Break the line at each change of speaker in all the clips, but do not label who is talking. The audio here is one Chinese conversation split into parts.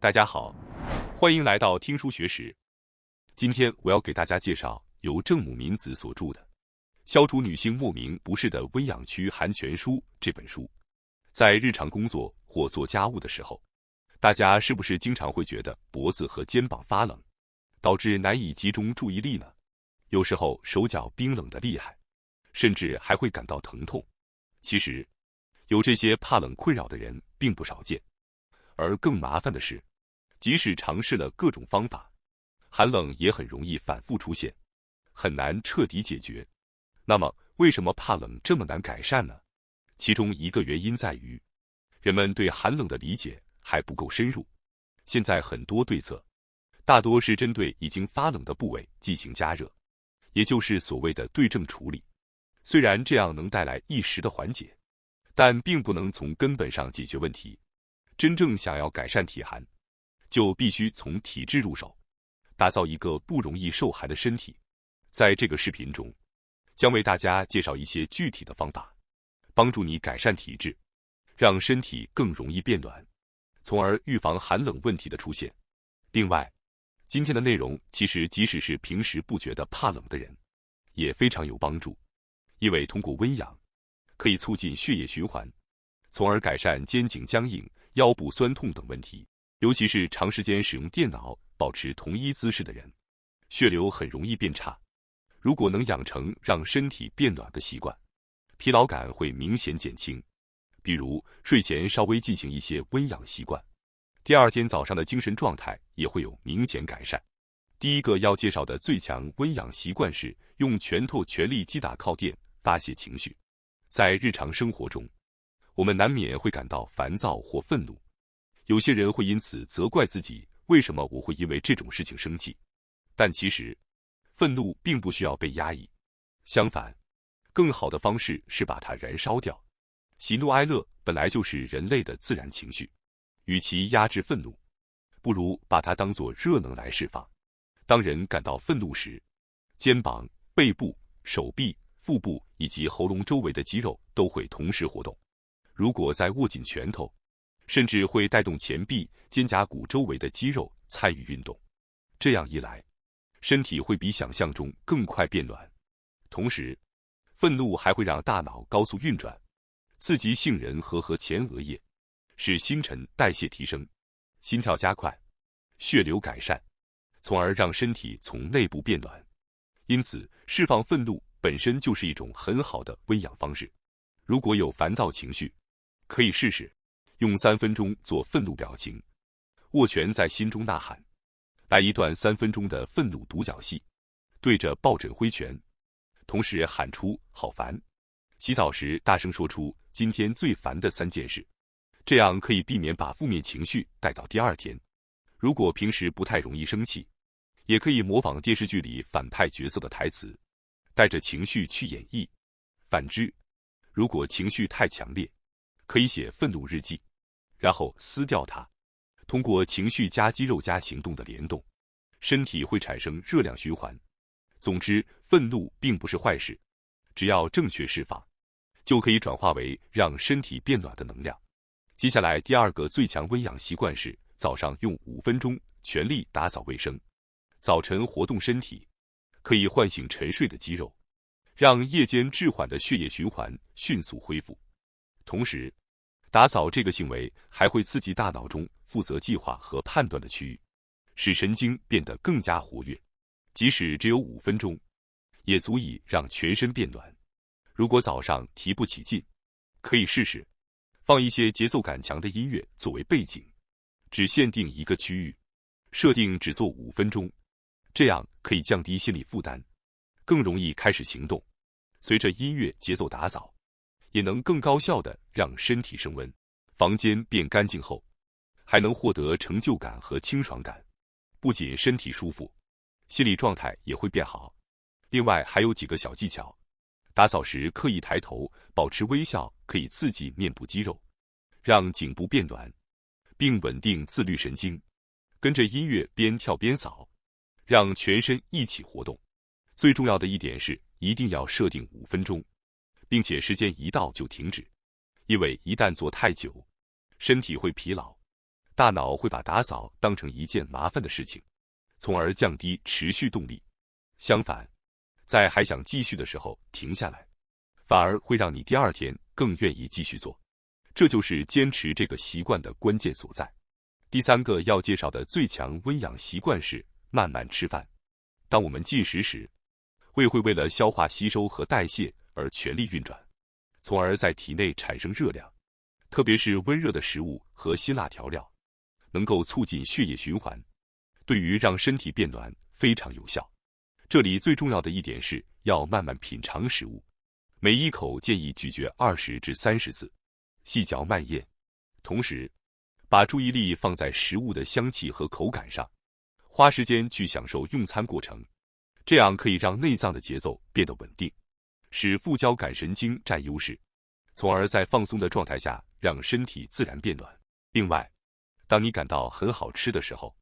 大家好，欢迎来到听书学识。今天我要给大家介绍由郑母民子所著的《消除女性莫名不适的温养驱寒全书》这本书。在日常工作或做家务的时候，大家是不是经常会觉得脖子和肩膀发冷，导致难以集中注意力呢？有时候手脚冰冷的厉害，甚至还会感到疼痛。其实，有这些怕冷困扰的人并不少见。而更麻烦的是，即使尝试了各种方法，寒冷也很容易反复出现，很难彻底解决。那么，为什么怕冷这么难改善呢？其中一个原因在于，人们对寒冷的理解还不够深入。现在很多对策，大多是针对已经发冷的部位进行加热，也就是所谓的对症处理。虽然这样能带来一时的缓解，但并不能从根本上解决问题。真正想要改善体寒，就必须从体质入手，打造一个不容易受寒的身体。在这个视频中，将为大家介绍一些具体的方法，帮助你改善体质，让身体更容易变暖，从而预防寒冷问题的出现。另外，今天的内容其实即使是平时不觉得怕冷的人，也非常有帮助，因为通过温养，可以促进血液循环，从而改善肩颈僵硬、腰部酸痛等问题。尤其是长时间使用电脑、保持同一姿势的人，血流很容易变差。如果能养成让身体变暖的习惯，疲劳感会明显减轻。比如睡前稍微进行一些温养习惯，第二天早上的精神状态也会有明显改善。第一个要介绍的最强温养习惯是用拳头全力击打靠垫，发泄情绪。在日常生活中，我们难免会感到烦躁或愤怒，有些人会因此责怪自己，为什么我会因为这种事情生气？但其实，愤怒并不需要被压抑，相反，更好的方式是把它燃烧掉。喜怒哀乐本来就是人类的自然情绪，与其压制愤怒，不如把它当作热能来释放。当人感到愤怒时，肩膀、背部、手臂、腹部以及喉咙周围的肌肉都会同时活动。如果再握紧拳头，甚至会带动前臂、肩胛骨周围的肌肉参与运动。这样一来，身体会比想象中更快变暖。同时，愤怒还会让大脑高速运转，刺激杏仁核和前额叶，使新陈代谢提升，心跳加快，血流改善，从而让身体从内部变暖。因此，释放愤怒本身就是一种很好的温养方式。如果有烦躁情绪，可以试试用3分钟做愤怒表情，握拳在心中呐喊，来一段3分钟的愤怒独角戏，对着抱枕挥拳，同时喊出好烦。洗澡时大声说出今天最烦的3件事，这样可以避免把负面情绪带到第二天。如果平时不太容易生气，也可以模仿电视剧里反派角色的台词，带着情绪去演绎。反之，如果情绪太强烈，可以写愤怒日记，然后撕掉它。通过情绪加肌肉加行动的联动，身体会产生热量循环。总之，愤怒并不是坏事，只要正确释放，就可以转化为让身体变暖的能量。接下来第二个最强温养习惯是早上用5分钟全力打扫卫生。早晨活动身体，可以唤醒沉睡的肌肉，让夜间滞缓的血液循环迅速恢复。同时，打扫这个行为还会刺激大脑中负责计划和判断的区域，使神经变得更加活跃。即使只有5分钟，也足以让全身变暖。如果早上提不起劲，可以试试放一些节奏感强的音乐作为背景，只限定一个区域，设定只做5分钟，这样可以降低心理负担，更容易开始行动。随着音乐节奏打扫，也能更高效地让身体升温。房间变干净后，还能获得成就感和清爽感，不仅身体舒服，心理状态也会变好。另外还有几个小技巧，打扫时刻意抬头，保持微笑，可以刺激面部肌肉，让颈部变暖，并稳定自律神经。跟着音乐边跳边扫，让全身一起活动。最重要的一点是，一定要设定5分钟，并且时间一到就停止，因为一旦做太久，身体会疲劳，大脑会把打扫当成一件麻烦的事情，从而降低持续动力。相反，在还想继续的时候停下来，反而会让你第二天更愿意继续做。这就是坚持这个习惯的关键所在。第三个要介绍的最强温养习惯是慢慢吃饭。当我们进食时，胃会为了消化吸收和代谢而全力运转，从而在体内产生热量。特别是温热的食物和辛辣调料，能够促进血液循环，对于让身体变暖非常有效。这里最重要的一点是要慢慢品尝食物，每一口建议咀嚼20至30次，细嚼慢咽。同时，把注意力放在食物的香气和口感上，花时间去享受用餐过程，这样可以让内脏的节奏变得稳定，使副交感神经占优势，从而在放松的状态下让身体自然变暖。另外，当你感到很好吃的时候，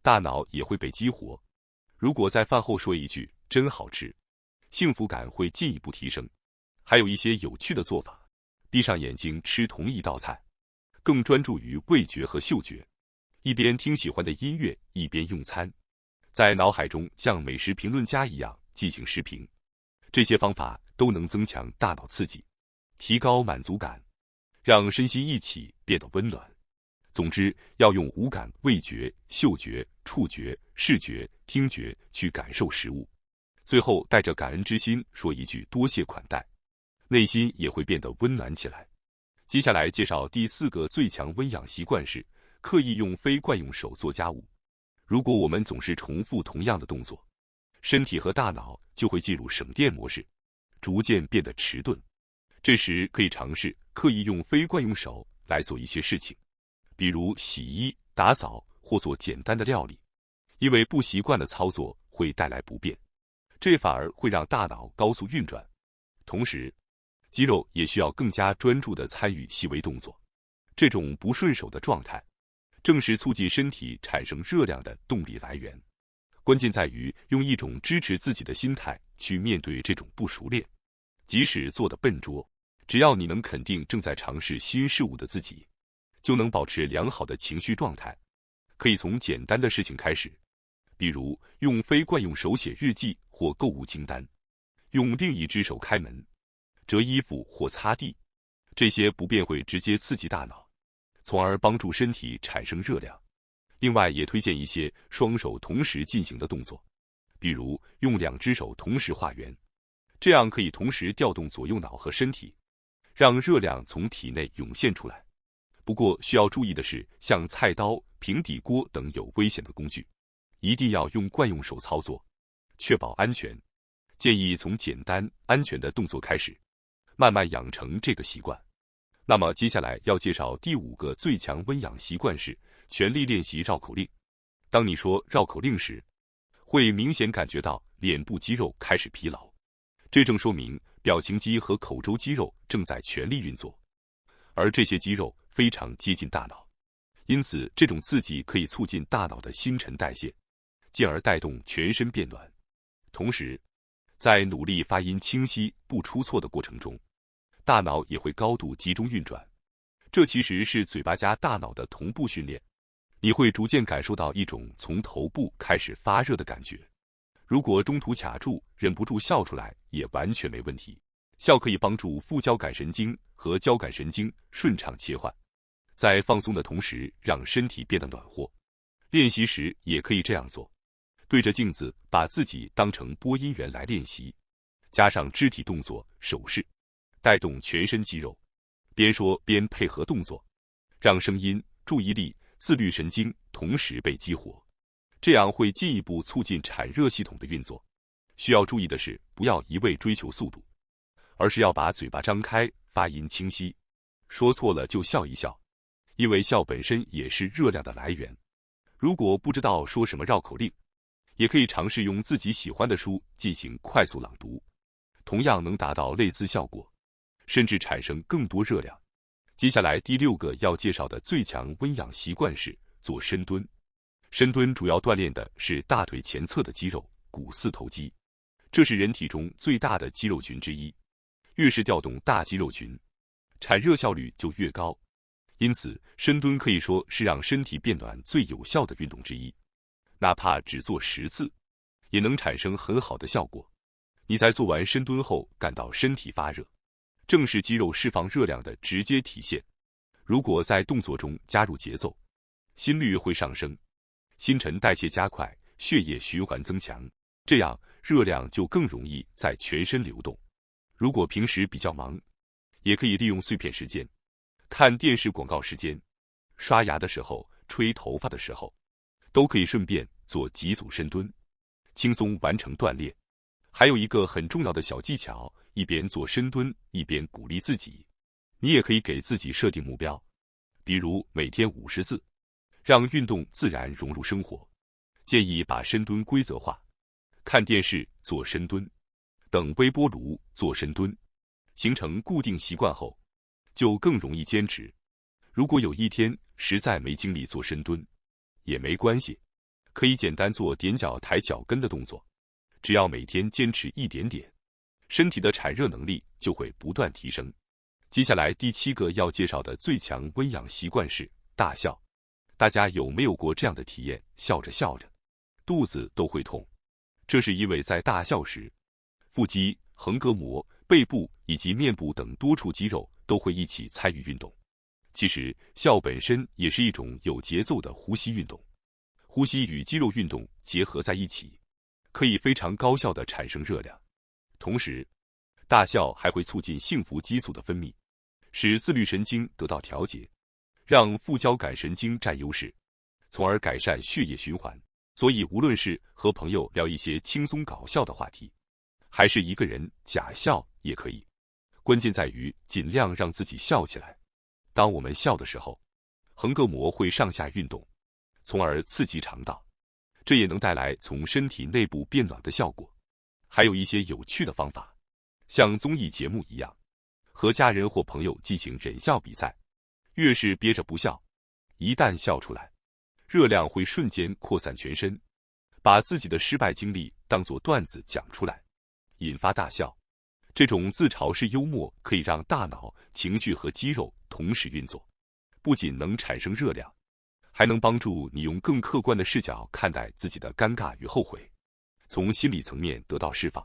大脑也会被激活。如果在饭后说一句“真好吃”，幸福感会进一步提升。还有一些有趣的做法，闭上眼睛吃同一道菜，更专注于味觉和嗅觉，一边听喜欢的音乐，一边用餐，在脑海中像美食评论家一样进行食评。这些方法都能增强大脑刺激，提高满足感，让身心一起变得温暖。总之，要用五感——味觉、嗅觉、触觉、视觉、听觉去感受食物。最后，带着感恩之心说一句多谢款待，内心也会变得温暖起来。接下来介绍第四个最强温养习惯是刻意用非惯用手做家务。如果我们总是重复同样的动作，身体和大脑就会进入省电模式，逐渐变得迟钝。这时可以尝试刻意用非惯用手来做一些事情，比如洗衣、打扫或做简单的料理。因为不习惯的操作会带来不便，这反而会让大脑高速运转。同时，肌肉也需要更加专注地参与细微动作。这种不顺手的状态，正是促进身体产生热量的动力来源。关键在于用一种支持自己的心态去面对这种不熟练。即使做得笨拙，只要你能肯定正在尝试新事物的自己，就能保持良好的情绪状态。可以从简单的事情开始，比如用非惯用手写日记或购物清单，用另一只手开门、折衣服或擦地，这些不便会直接刺激大脑，从而帮助身体产生热量。另外，也推荐一些双手同时进行的动作，比如用2只手同时画圆，这样可以同时调动左右脑和身体，让热量从体内涌现出来。不过需要注意的是，像菜刀、平底锅等有危险的工具，一定要用惯用手操作，确保安全。建议从简单、安全的动作开始，慢慢养成这个习惯。那么接下来要介绍第5个最强温养习惯是全力练习绕口令。当你说绕口令时，会明显感觉到脸部肌肉开始疲劳，这正说明表情肌和口周肌肉正在全力运作，而这些肌肉非常接近大脑，因此这种刺激可以促进大脑的新陈代谢，进而带动全身变暖。同时，在努力发音清晰不出错的过程中，大脑也会高度集中运转，这其实是嘴巴加大脑的同步训练。你会逐渐感受到一种从头部开始发热的感觉。如果中途卡住，忍不住笑出来也完全没问题。笑可以帮助副交感神经和交感神经顺畅切换，在放松的同时让身体变得暖和。练习时也可以这样做，对着镜子把自己当成播音员来练习，加上肢体动作、手势，带动全身肌肉，边说边配合动作，让声音、注意力、自律神经同时被激活，这样会进一步促进产热系统的运作。需要注意的是，不要一味追求速度，而是要把嘴巴张开，发音清晰。说错了就笑一笑，因为笑本身也是热量的来源。如果不知道说什么绕口令，也可以尝试用自己喜欢的书进行快速朗读，同样能达到类似效果，甚至产生更多热量。接下来第6个要介绍的最强温养习惯是做深蹲。深蹲主要锻炼的是大腿前侧的肌肉股四头肌，这是人体中最大的肌肉群之一。越是调动大肌肉群，产热效率就越高。因此，深蹲可以说是让身体变暖最有效的运动之一。哪怕只做10次，也能产生很好的效果。你在做完深蹲后感到身体发热，正是肌肉释放热量的直接体现。如果在动作中加入节奏，心率会上升，新陈代谢加快，血液循环增强，这样热量就更容易在全身流动。如果平时比较忙，也可以利用碎片时间，看电视广告时间，刷牙的时候，吹头发的时候，都可以顺便做几组深蹲，轻松完成锻炼。还有一个很重要的小技巧，一边做深蹲，一边鼓励自己。你也可以给自己设定目标，比如每天50次，让运动自然融入生活。建议把深蹲规则化，看电视做深蹲，等微波炉做深蹲，形成固定习惯后，就更容易坚持。如果有一天实在没精力做深蹲，也没关系，可以简单做踮脚抬脚跟的动作。只要每天坚持一点点，身体的产热能力就会不断提升。接下来第7个要介绍的最强温养习惯是大笑。大家有没有过这样的体验？笑着笑着，肚子都会痛。这是因为在大笑时，腹肌、横膈膜、背部以及面部等多处肌肉都会一起参与运动。其实，笑本身也是一种有节奏的呼吸运动。呼吸与肌肉运动结合在一起，可以非常高效地产生热量。同时，大笑还会促进幸福激素的分泌，使自律神经得到调节，让副交感神经占优势，从而改善血液循环。所以，无论是和朋友聊一些轻松搞笑的话题，还是一个人假笑也可以，关键在于尽量让自己笑起来。当我们笑的时候，横膈膜会上下运动，从而刺激肠道，这也能带来从身体内部变暖的效果。还有一些有趣的方法，像综艺节目一样，和家人或朋友进行忍笑比赛，越是憋着不笑，一旦笑出来，热量会瞬间扩散全身。把自己的失败经历当作段子讲出来，引发大笑。这种自嘲式幽默可以让大脑、情绪和肌肉同时运作，不仅能产生热量，还能帮助你用更客观的视角看待自己的尴尬与后悔，从心理层面得到释放。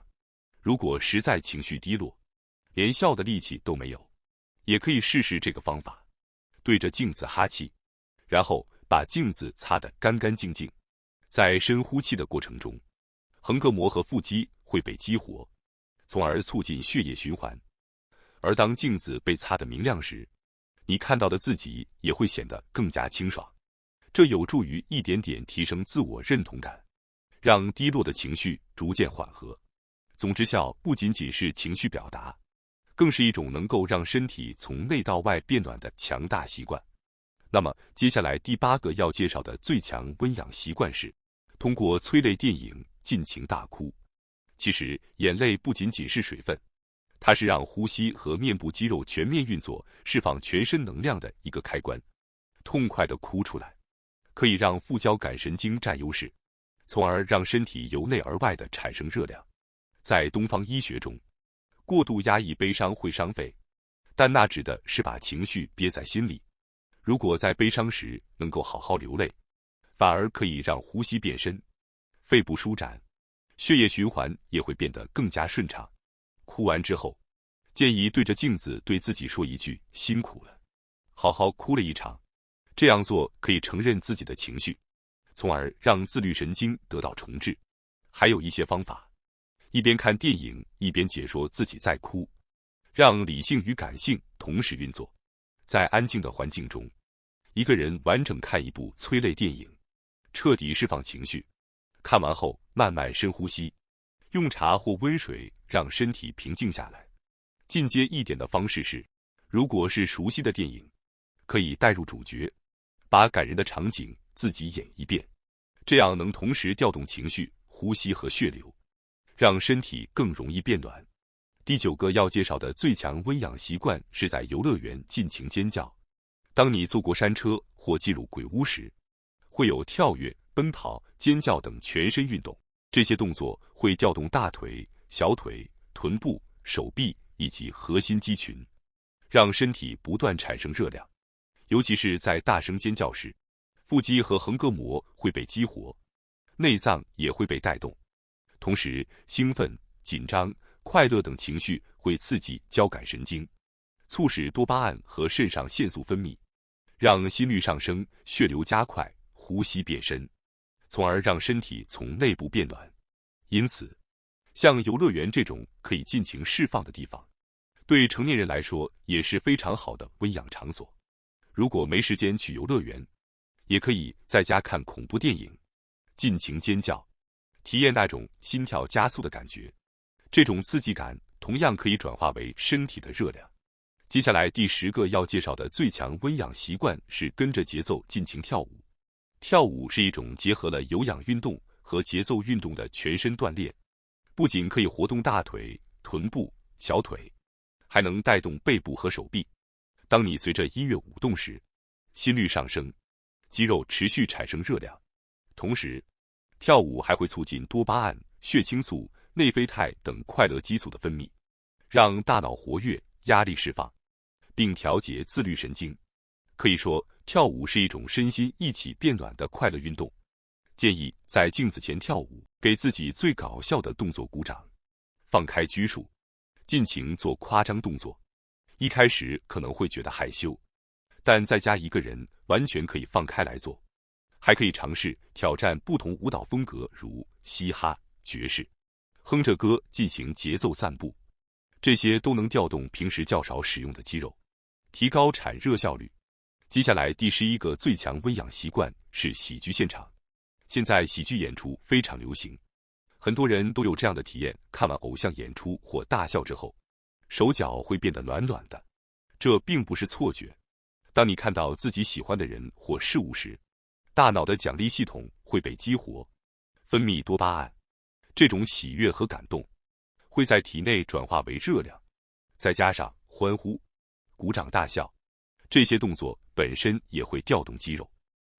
如果实在情绪低落，连笑的力气都没有，也可以试试这个方法，对着镜子哈气，然后把镜子擦得干干净净。在深呼气的过程中，横膈膜和腹肌会被激活，从而促进血液循环。而当镜子被擦得明亮时，你看到的自己也会显得更加清爽。这有助于一点点提升自我认同感，让低落的情绪逐渐缓和。总之，笑不仅仅是情绪表达，更是一种能够让身体从内到外变暖的强大习惯。那么，接下来第8个要介绍的最强温养习惯是通过催泪电影尽情大哭。其实，眼泪不仅仅是水分，它是让呼吸和面部肌肉全面运作、释放全身能量的一个开关。痛快地哭出来，可以让副交感神经占优势，从而让身体由内而外地产生热量。在东方医学中，过度压抑悲伤会伤肺，但那指的是把情绪憋在心里。如果在悲伤时能够好好流泪，反而可以让呼吸变深，肺部舒展，血液循环也会变得更加顺畅。哭完之后，建议对着镜子对自己说一句“辛苦了，好好哭了一场”。这样做可以承认自己的情绪，从而让自律神经得到重置。还有一些方法，一边看电影一边解说自己在哭，让理性与感性同时运作。在安静的环境中，一个人完整看一部催泪电影，彻底释放情绪。看完后慢慢深呼吸，用茶或温水让身体平静下来。进阶一点的方式是，如果是熟悉的电影，可以带入主角，把感人的场景自己演一遍，这样能同时调动情绪、呼吸和血流，让身体更容易变暖。第9个要介绍的最强温养习惯是在游乐园尽情尖叫。当你坐过山车或进入鬼屋时，会有跳跃、奔跑、尖叫等全身运动。这些动作会调动大腿、小腿、臀部、手臂以及核心肌群，让身体不断产生热量。尤其是在大声尖叫时，腹肌和横膈膜会被激活，内脏也会被带动，同时兴奋、紧张、快乐等情绪会刺激交感神经，促使多巴胺和肾上腺素分泌，让心率上升、血流加快、呼吸变深，从而让身体从内部变暖。因此，像游乐园这种可以尽情释放的地方，对成年人来说也是非常好的温养场所。如果没时间去游乐园，也可以在家看恐怖电影，尽情尖叫，体验那种心跳加速的感觉。这种刺激感同样可以转化为身体的热量。接下来第10个要介绍的最强温养习惯是跟着节奏尽情跳舞。跳舞是一种结合了有氧运动和节奏运动的全身锻炼，不仅可以活动大腿、臀部、小腿，还能带动背部和手臂。当你随着音乐舞动时，心率上升，肌肉持续产生热量，同时跳舞还会促进多巴胺、血清素、内啡肽等快乐激素的分泌，让大脑活跃、压力释放，并调节自律神经。可以说，跳舞是一种身心一起变暖的快乐运动。建议在镜子前跳舞，给自己最搞笑的动作鼓掌，放开拘束，尽情做夸张动作。一开始可能会觉得害羞，但在家一个人完全可以放开来做。还可以尝试挑战不同舞蹈风格，如嘻哈、爵士，哼着歌进行节奏散步，这些都能调动平时较少使用的肌肉，提高产热效率。接下来第11个最强温养习惯是喜剧现场。现在喜剧演出非常流行，很多人都有这样的体验：看完偶像演出或大笑之后，手脚会变得暖暖的。这并不是错觉。当你看到自己喜欢的人或事物时，大脑的奖励系统会被激活，分泌多巴胺，这种喜悦和感动会在体内转化为热量，再加上欢呼、鼓掌大笑，这些动作本身也会调动肌肉，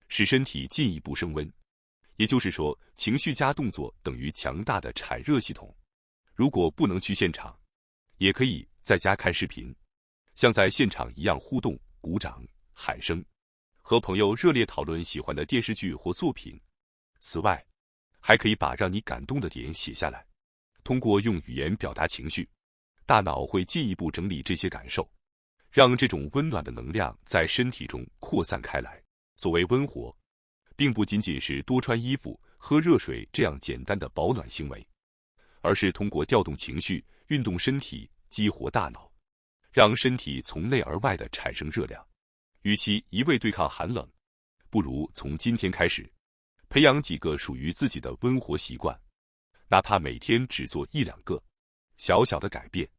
使身体进一步升温。也就是说，情绪加动作等于强大的产热系统。如果不能去现场，也可以在家看视频，像在现场一样互动、鼓掌、喊声，和朋友热烈讨论喜欢的电视剧或作品。此外，还可以把让你感动的点写下来，通过用语言表达情绪，大脑会进一步整理这些感受，让这种温暖的能量在身体中扩散开来。所谓温活，并不仅仅是多穿衣服、喝热水这样简单的保暖行为，而是通过调动情绪、运动身体、激活大脑，让身体从内而外的产生热量。与其一味对抗寒冷，不如从今天开始，培养几个属于自己的温活习惯，哪怕每天只做1-2个，小小的改变，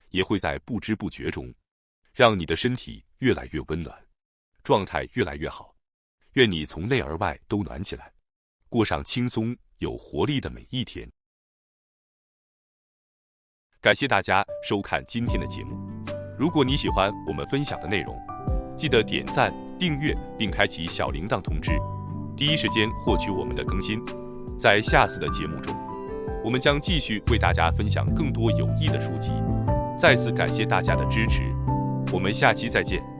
也会在不知不觉中，让你的身体越来越温暖，状态越来越好。愿你从内而外都暖起来，过上轻松有活力的每一天。感谢大家收看今天的节目。如果你喜欢我们分享的内容，记得点赞、订阅并开启小铃铛通知，第一时间获取我们的更新。在下次的节目中，我们将继续为大家分享更多有益的书籍。再次感谢大家的支持，我们下期再见。